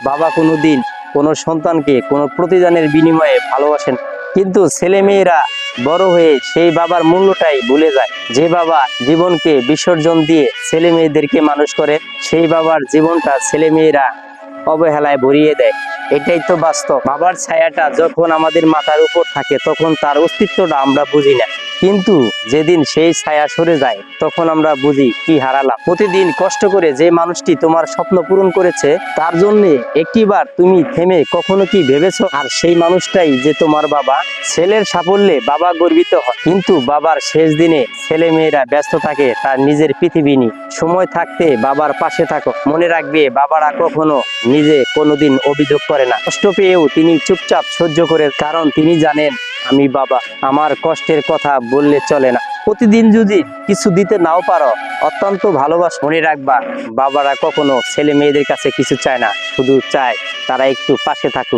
বাবা কোনোদিন কোনো সন্তানকে কোনো প্রতিদানের বিনিময়ে ভালোবাসেন, কিন্তু ছেলে মেয়েরা বড় হয়ে সেই বাবার মূল্যটাই ভুলে যায়। যে বাবা জীবনকে বিসর্জন দিয়ে ছেলে মেয়েদেরকে মানুষ করে, সেই বাবার জীবনটা ছেলে মেয়েরা অবহেলায় ভরিয়ে দেয়। এটাই তো বাস্তব। বাবার ছায়াটা যখন আমাদের মাথার উপর থাকে তখন তার অস্তিত্বটা আমরা বুঝি না, কিন্তু যেদিন সেই ছায়া সরে যায় তখন আমরা বুঝি কি হারালাম। প্রতিদিন কষ্ট করে যে মানুষটি তোমার স্বপ্ন পূরণ করেছে তার জন্য একটিবার তুমি থেমে কখনো কি ভেবেছো? আর সেই মানুষটাই যে তোমার বাবা। ছেলের সাফল্যে বাবা গর্বিত হয়, কিন্তু বাবার শেষ দিনে ছেলে মেয়েরা ব্যস্ত থাকে তার নিজের পৃথিবী নিয়ে। সময় থাকতে বাবার পাশে থাকো। মনে রাখবে, বাবারা কখনো নিজে কোনোদিন অভিযোগ করে না। কষ্ট পেয়েও তিনি চুপচাপ সহ্য করে, কারণ তিনি জানেন আমি বাবা, আমার কষ্টের কথা বললে চলে না। প্রতিদিন যদি কিছু দিতে নাও পারো, অত্যন্ত ভালোবাসা। মনে রাখবা, বাবারা কখনো ছেলে মেয়েদের কাছে কিছু চায় না, শুধু চায় তারা একটু পাশে থাকুক।